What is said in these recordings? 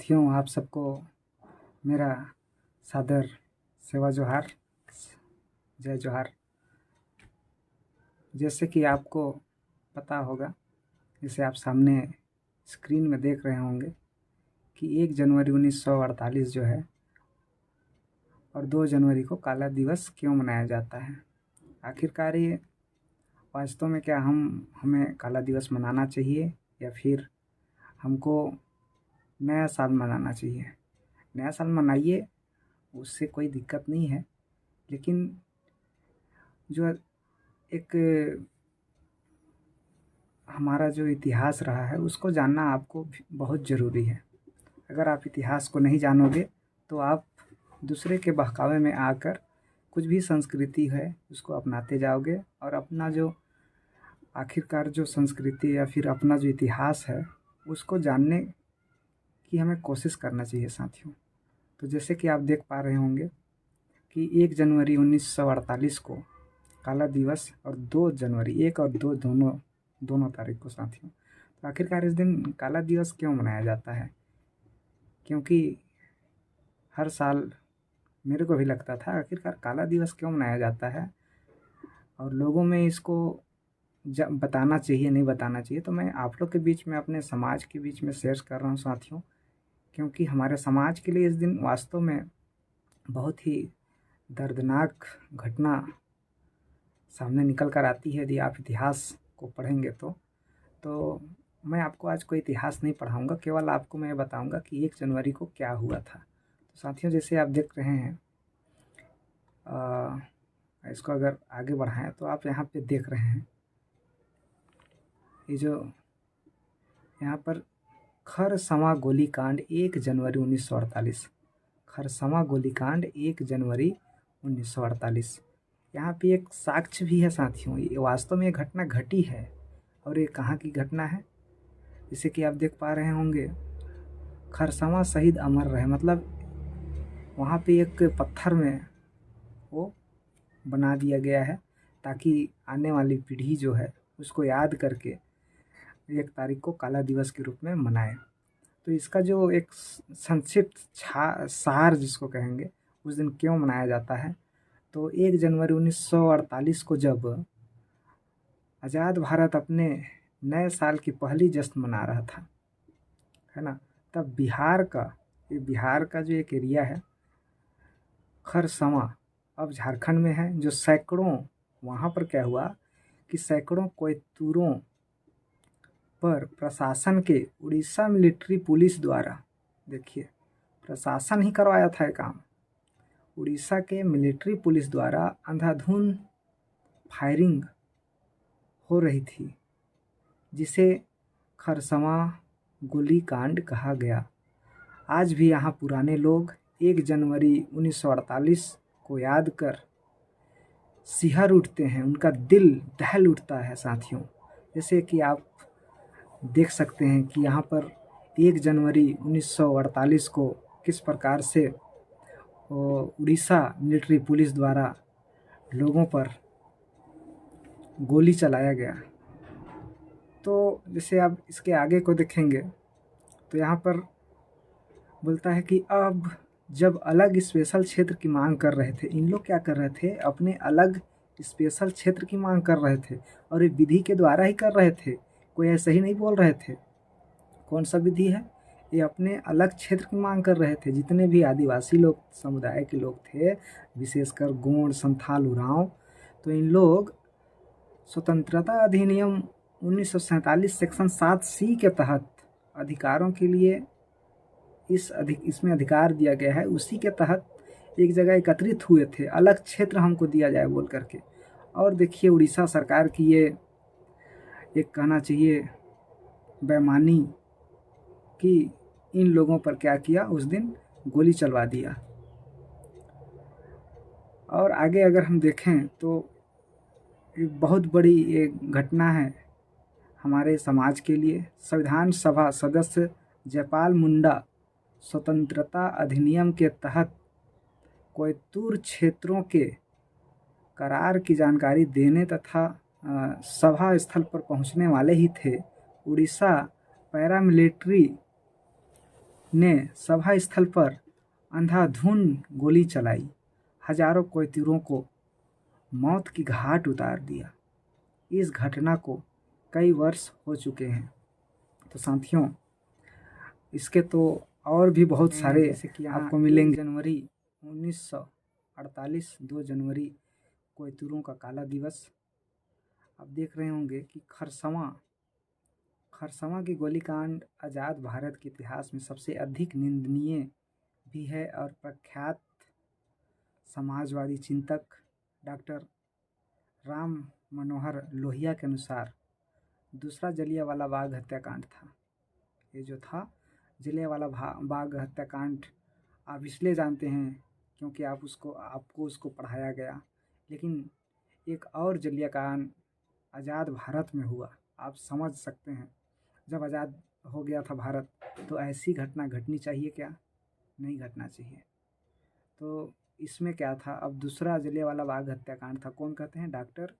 साथियों, आप सबको मेरा सादर सेवा जोहार, जय जोहार। जैसे कि आपको पता होगा, जैसे आप सामने स्क्रीन में देख रहे होंगे कि 1 जनवरी 1948 जो है और 2 जनवरी को काला दिवस क्यों मनाया जाता है। आखिरकार ये वास्तव में क्या हमें काला दिवस मनाना चाहिए या फिर हमको नया साल मनाना चाहिए। नया साल मनाइए, उससे कोई दिक्कत नहीं है, लेकिन जो एक हमारा जो इतिहास रहा है उसको जानना आपको बहुत ज़रूरी है। अगर आप इतिहास को नहीं जानोगे तो आप दूसरे के बहकावे में आकर कुछ भी संस्कृति है उसको अपनाते जाओगे और अपना जो आखिरकार जो संस्कृति या फिर अपना जो इतिहास है उसको जानने की हमें कोशिश करना चाहिए साथियों। तो जैसे कि आप देख पा रहे होंगे कि 1 जनवरी 1948 को काला दिवस और 2 जनवरी 1 और 2 दोनों तारीख को साथियों। तो आखिरकार इस दिन काला दिवस क्यों मनाया जाता है? क्योंकि हर साल मेरे को भी लगता था आखिरकार काला दिवस क्यों मनाया जाता है और लोगों में इसको बताना चाहिए नहीं बताना चाहिए। तो मैं आप लोग के बीच में, अपने समाज के बीच में शेयर कर रहा हूँ साथियों, क्योंकि हमारे समाज के लिए इस दिन वास्तव में बहुत ही दर्दनाक घटना सामने निकल कर आती है। यदि आप इतिहास को पढ़ेंगे तो मैं आपको आज कोई इतिहास नहीं पढ़ाऊंगा, केवल आपको मैं बताऊंगा कि 1 जनवरी को क्या हुआ था। तो साथियों, जैसे आप देख रहे हैं, इसको अगर आगे बढ़ाएं तो आप यहाँ पे देख रहे हैं ये जो यहाँ पर खरसवां गोलीकांड 1 जनवरी 1948, खरसवां गोलीकांड 1 जनवरी 1948। यहाँ पे एक साक्ष्य भी है साथियों, ये वास्तव में ये घटना घटी है। और ये कहाँ की घटना है? जैसे कि आप देख पा रहे होंगे, खरसवां शहीद अमर रहे, मतलब वहाँ पे एक पत्थर में वो बना दिया गया है ताकि आने वाली पीढ़ी जो है उसको याद करके 1 तारीख को काला दिवस के रूप में मनाए। तो इसका जो एक संक्षिप्त सार जिसको कहेंगे, उस दिन क्यों मनाया जाता है। तो 1 जनवरी 1948 को जब आज़ाद भारत अपने नए साल की पहली जश्न मना रहा था, है ना, तब बिहार का जो एक एरिया है खरसवां, अब झारखंड में है, जो सैकड़ों, वहाँ पर क्या हुआ कि सैकड़ों कोयतूरों पर प्रशासन के उड़ीसा मिलिट्री पुलिस द्वारा, देखिए प्रशासन ही करवाया था ये काम, उड़ीसा के मिलिट्री पुलिस द्वारा अंधाधुंध फायरिंग हो रही थी, जिसे खरसवां गोलीकांड कहा गया। आज भी यहाँ पुराने लोग 1 जनवरी 1948 को याद कर सिहर उठते हैं, उनका दिल दहल उठता है साथियों। जैसे कि आप देख सकते हैं कि यहाँ पर 1 जनवरी 1948 को किस प्रकार से उड़ीसा मिलिट्री पुलिस द्वारा लोगों पर गोली चलाया गया। तो जैसे आप इसके आगे को देखेंगे तो यहाँ पर बोलता है कि अब जब अलग स्पेशल क्षेत्र की मांग कर रहे थे, इन लोग क्या कर रहे थे, अपने अलग स्पेशल क्षेत्र की मांग कर रहे थे और ये विधि के द्वारा ही कर रहे थे, कोई ऐसे ही नहीं बोल रहे थे। कौन सा विधि है? ये अपने अलग क्षेत्र की मांग कर रहे थे। जितने भी आदिवासी लोग, समुदाय के लोग थे, विशेषकर गोंड, संथाल, उरांव, तो इन लोग स्वतंत्रता अधिनियम 1947 सेक्शन 7C के तहत अधिकारों के लिए इसमें अधिकार दिया गया है, उसी के तहत एक जगह एकत्रित हुए थे, अलग क्षेत्र हमको दिया जाए बोल करके। और देखिए उड़ीसा सरकार की ये एक कहना चाहिए बेईमानी कि इन लोगों पर क्या किया, उस दिन गोली चलवा दिया। और आगे अगर हम देखें तो एक बहुत बड़ी एक घटना है हमारे समाज के लिए। संविधान सभा सदस्य जयपाल मुंडा स्वतंत्रता अधिनियम के तहत कोयतूर क्षेत्रों के करार की जानकारी देने तथा सभा स्थल पर पहुंचने वाले ही थे। उड़ीसा पैरामिलिट्री ने सभा स्थल पर अंधाधुंध गोली चलाई, हजारों कैदियों को मौत की घाट उतार दिया। इस घटना को कई वर्ष हो चुके हैं। तो साथियों, इसके तो और भी बहुत सारे आपको मिलेंगे। जनवरी 1948, 2 जनवरी कैदियों का काला दिवस। आप देख रहे होंगे कि खरसवां की गोलीकांड आज़ाद भारत के इतिहास में सबसे अधिक निंदनीय भी है। और प्रख्यात समाजवादी चिंतक डॉक्टर राम मनोहर लोहिया के अनुसार दूसरा जलियांवाला बाग हत्याकांड था। ये जो था जलियांवाला बाग हत्याकांड, आप इसलिए जानते हैं क्योंकि आपको उसको पढ़ाया गया। लेकिन एक और जलियांकांड आज़ाद भारत में हुआ। आप समझ सकते हैं, जब आज़ाद हो गया था भारत तो ऐसी घटना घटनी चाहिए क्या? नहीं घटना चाहिए। तो इसमें क्या था, अब दूसरा जलियांवाला बाग हत्याकांड था। कौन कहते हैं? डॉक्टर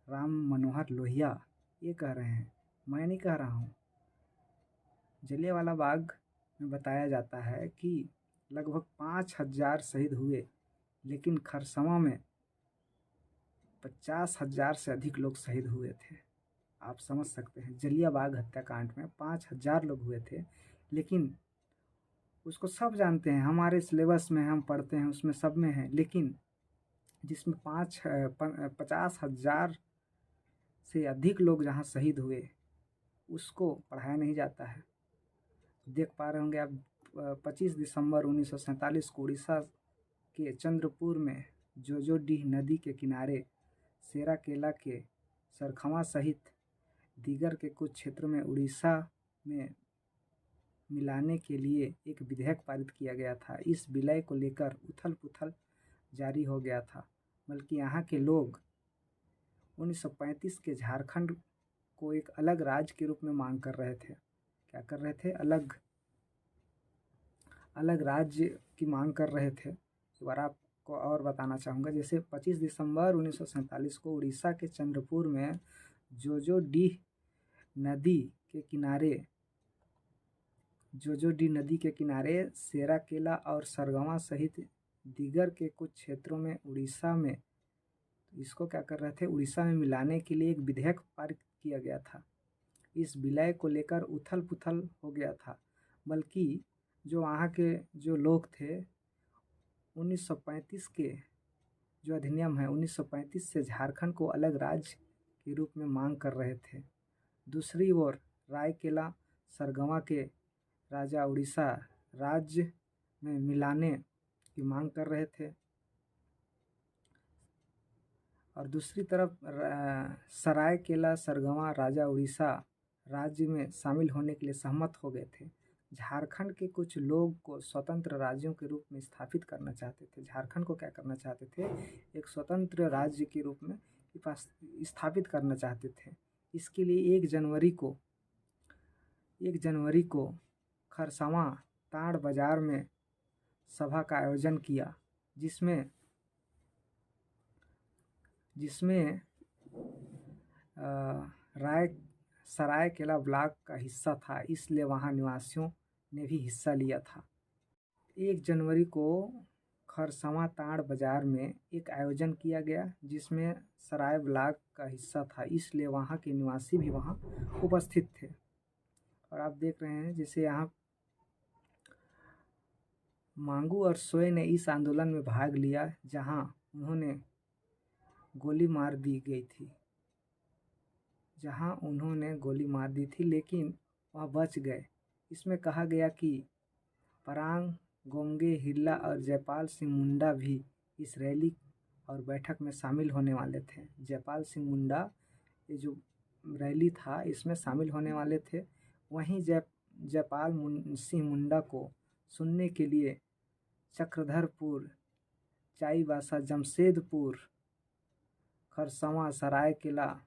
राम मनोहर लोहिया ये कह रहे हैं, मैं नहीं कह रहा हूँ। जलियांवाला बाग में बताया जाता है कि लगभग 5,000 शहीद हुए, लेकिन खरसवां में 50,000 से अधिक लोग शहीद हुए थे। आप समझ सकते हैं, जलियांवाला बाग हत्याकांड में 5,000 लोग हुए थे, लेकिन उसको सब जानते हैं, हमारे सिलेबस में हम पढ़ते हैं, उसमें सब में है। लेकिन जिसमें 50,000 से अधिक लोग जहाँ शहीद हुए उसको पढ़ाया नहीं जाता है। देख पा रहे होंगे आप, 25 दिसंबर 1947 को उड़ीसा के चंद्रपुर में जोजोडीह नदी के किनारे सेराकेला के सरखवा सहित दीगर के कुछ क्षेत्रों में उड़ीसा में मिलाने के लिए एक विधेयक पारित किया गया था। इस विलय को लेकर उथल पुथल जारी हो गया था, बल्कि यहाँ के लोग 1935 के झारखंड को एक अलग राज्य के रूप में मांग कर रहे थे। क्या कर रहे थे? अलग राज्य की मांग कर रहे थे। एक बार आपको और बताना चाहूँगा, जैसे 25 दिसंबर 1947 को उड़ीसा के चंद्रपुर में जोजोडीह नदी के किनारे सेराकेला और सरगवा सहित दीगर के कुछ क्षेत्रों में उड़ीसा में, इसको क्या कर रहे थे? उड़ीसा में मिलाने के लिए एक विधेयक पारित किया गया था। इस विलय को लेकर उथल पुथल हो गया था, बल्कि जो वहाँ के जो लोग थे 1935 के जो अधिनियम है 1935 से झारखंड को अलग राज्य के रूप में मांग कर रहे थे। दूसरी ओर रायकेला सरगवा के राजा उड़ीसा राज्य में मिलाने की मांग कर रहे थे, और दूसरी तरफ सरायकेला सरगवा राजा उड़ीसा राज्य में शामिल होने के लिए सहमत हो गए थे। झारखंड के कुछ लोग को स्वतंत्र राज्यों के रूप में स्थापित करना चाहते थे। झारखंड को क्या करना चाहते थे? एक स्वतंत्र राज्य के रूप में स्थापित करना चाहते थे। इसके लिए 1 जनवरी को खरसवां ताड़ बाजार में सभा का आयोजन किया, जिसमें सरायकेला ब्लॉक का हिस्सा था, इसलिए वहाँ निवासियों ने भी हिस्सा लिया था। 1 जनवरी को खरसवां ताड़ बाजार में एक आयोजन किया गया, जिसमें सराय ब्लॉक का हिस्सा था, इसलिए वहाँ के निवासी भी वहाँ उपस्थित थे। और आप देख रहे हैं, जैसे यहाँ मांगू और सोय ने इस आंदोलन में भाग लिया, जहाँ उन्होंने गोली मार दी थी, लेकिन वह बच गए। इसमें कहा गया कि परांग गोमगे हिल्ला और जयपाल सिंह मुंडा भी इस रैली और बैठक में शामिल होने वाले थे। जयपाल सिंह मुंडा, ये जो रैली था इसमें शामिल होने वाले थे। वहीं जयपाल सिंह मुंडा को सुनने के लिए चक्रधरपुर, चाईबासा, जमशेदपुर, खरसवां, सरायकेला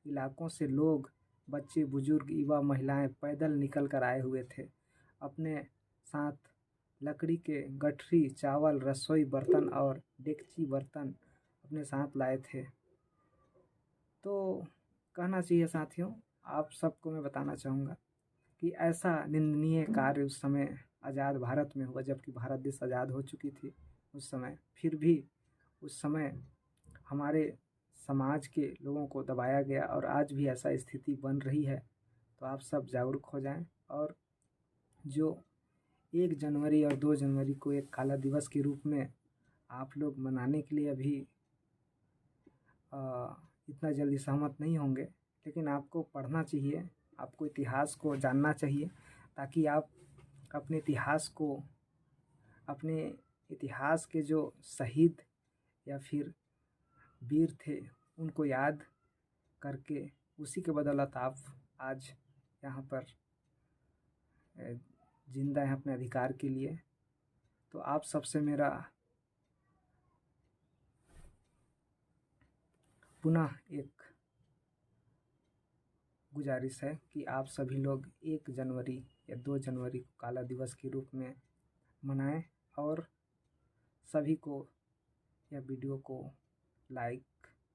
इलाकों से लोग, बच्चे, बुजुर्ग, युवा, महिलाएं पैदल निकल कर आए हुए थे। अपने साथ लकड़ी के गठरी, चावल, रसोई बर्तन और डेगची बर्तन अपने साथ लाए थे। तो कहना चाहिए साथियों, आप सबको मैं बताना चाहूँगा कि ऐसा निंदनीय कार्य उस समय आज़ाद भारत में हुआ, जबकि भारत देश आज़ाद हो चुकी थी उस समय। फिर भी उस समय हमारे समाज के लोगों को दबाया गया और आज भी ऐसा स्थिति बन रही है। तो आप सब जागरूक हो जाएं और जो 1 जनवरी और 2 जनवरी को एक काला दिवस के रूप में आप लोग मनाने के लिए अभी इतना जल्दी सहमत नहीं होंगे, लेकिन आपको पढ़ना चाहिए, आपको इतिहास को जानना चाहिए, ताकि आप अपने इतिहास के जो शहीद या फिर वीर थे उनको याद करके उसी के बदौलत आप आज यहाँ पर जिंदा हैं अपने अधिकार के लिए। तो आप सबसे मेरा पुनः एक गुजारिश है कि आप सभी लोग 1 जनवरी या 2 जनवरी को काला दिवस के रूप में मनाएं और सभी को यह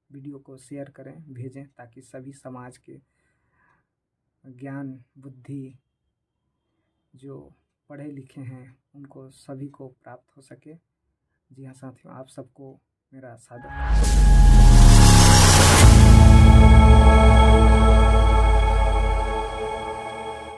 वीडियो को शेयर करें, भेजें, ताकि सभी समाज के ज्ञान बुद्धि जो पढ़े लिखे हैं उनको सभी को प्राप्त हो सके। जी हाँ साथियों, आप सबको मेरा सादर